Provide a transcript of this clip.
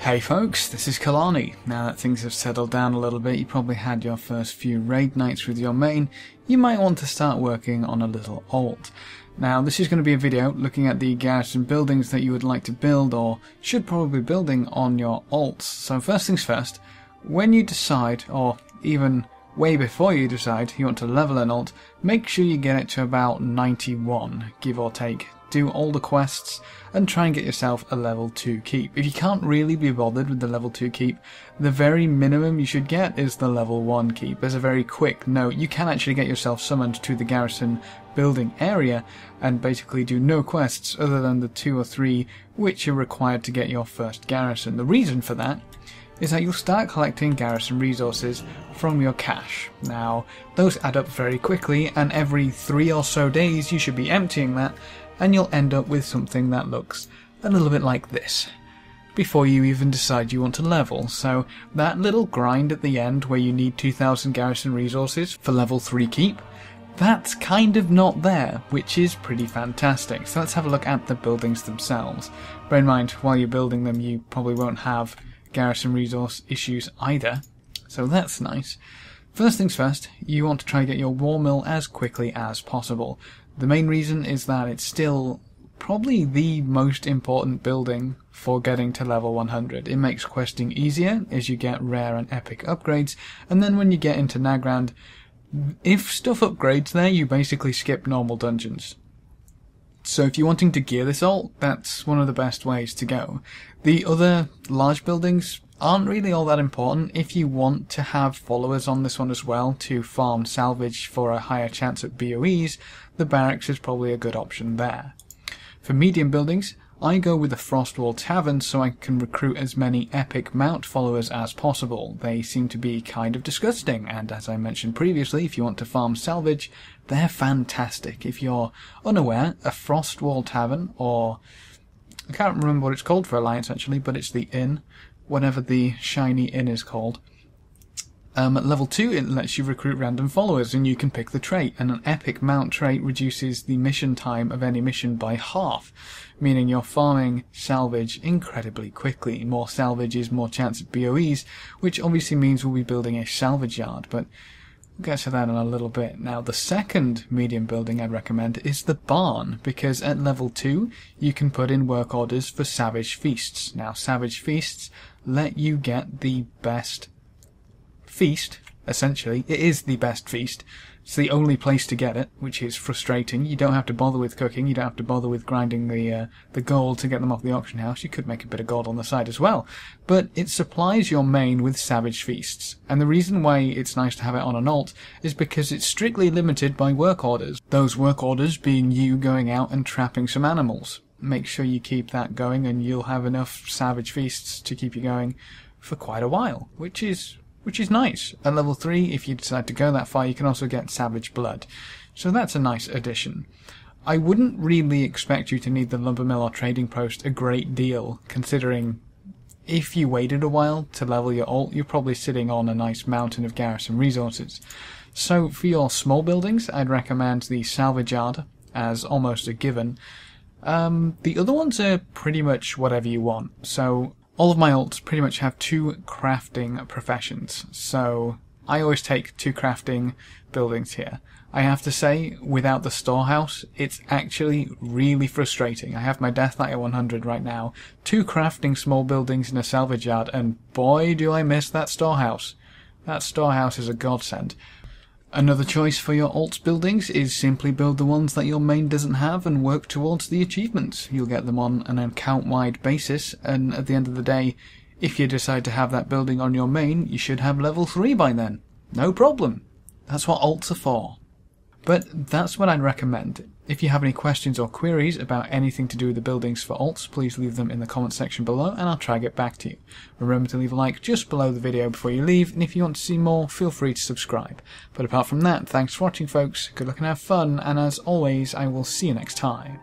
Hey folks, this is Kalani. Now that things have settled down a little bit, you probably had your first few raid nights with your main, you might want to start working on a little alt. Now this is going to be a video looking at the garrison buildings that you would like to build or should probably be building on your alts. So first things first, when you decide, or even way before you decide you want to level an alt, make sure you get it to about 91, give or take. Do all the quests and try and get yourself a level 2 keep. If you can't really be bothered with the level 2 keep, the very minimum you should get is the level 1 keep. As a very quick note, you can actually get yourself summoned to the garrison building area and basically do no quests other than the 2 or 3 which are required to get your first garrison. The reason for that is that you'll start collecting garrison resources from your cache. Now, those add up very quickly, and every 3 or so days you should be emptying that, and you'll end up with something that looks a little bit like this before you even decide you want to level. So that little grind at the end where you need 2,000 garrison resources for level 3 keep, that's kind of not there, which is pretty fantastic. So let's have a look at the buildings themselves. Bear in mind, while you're building them, you probably won't have garrison resource issues either, so that's nice. First things first, you want to try to get your war mill as quickly as possible. The main reason is that it's still probably the most important building for getting to level 100. It makes questing easier as you get rare and epic upgrades, and then when you get into Nagrand, if stuff upgrades there, you basically skip normal dungeons. So if you're wanting to gear this alt, that's one of the best ways to go. The other large buildings aren't really all that important. If you want to have followers on this one as well to farm salvage for a higher chance at BOEs, the barracks is probably a good option there. For medium buildings, I go with the Frostwall Tavern so I can recruit as many epic mount followers as possible. They seem to be kind of disgusting, and as I mentioned previously, if you want to farm salvage, they're fantastic. If you're unaware, a Frostwall Tavern, or I can't remember what it's called for Alliance actually, but it's the inn, whatever the shiny inn is called. At level 2 it lets you recruit random followers and you can pick the trait, and an epic mount trait reduces the mission time of any mission by half, meaning you're farming salvage incredibly quickly. More salvage is more chance at BOEs, which obviously means we'll be building a salvage yard, but we'll get to that in a little bit. Now the second medium building I'd recommend is the barn, because at level 2 you can put in work orders for savage feasts. Now savage feasts let you get the best feast, essentially. It is the best feast. It's the only place to get it, which is frustrating. You don't have to bother with cooking, you don't have to bother with grinding the gold to get them off the auction house. You could make a bit of gold on the side as well. But it supplies your main with savage feasts. And the reason why it's nice to have it on an alt is because it's strictly limited by work orders. Those work orders being you going out and trapping some animals. Make sure you keep that going and you'll have enough savage feasts to keep you going for quite a while, which is nice. At level 3, if you decide to go that far, you can also get savage blood. So that's a nice addition. I wouldn't really expect you to need the lumber mill or trading post a great deal, considering if you waited a while to level your alt, you're probably sitting on a nice mountain of garrison resources. So for your small buildings, I'd recommend the salvage yard as almost a given. The other ones are pretty much whatever you want. So all of my alts pretty much have 2 crafting professions, so I always take 2 crafting buildings here. I have to say, without the storehouse, it's actually really frustrating. I have my deathlight at 100 right now, 2 crafting small buildings in a salvage yard, and boy do I miss that storehouse. That storehouse is a godsend. Another choice for your alts buildings is simply build the ones that your main doesn't have and work towards the achievements. You'll get them on an account-wide basis, and at the end of the day, if you decide to have that building on your main, you should have level 3 by then. No problem. That's what alts are for. But that's what I'd recommend. If you have any questions or queries about anything to do with the buildings for alts, please leave them in the comment section below and I'll try to get back to you. Remember to leave a like just below the video before you leave, and if you want to see more, feel free to subscribe. But apart from that, thanks for watching folks, good luck and have fun, and as always, I will see you next time.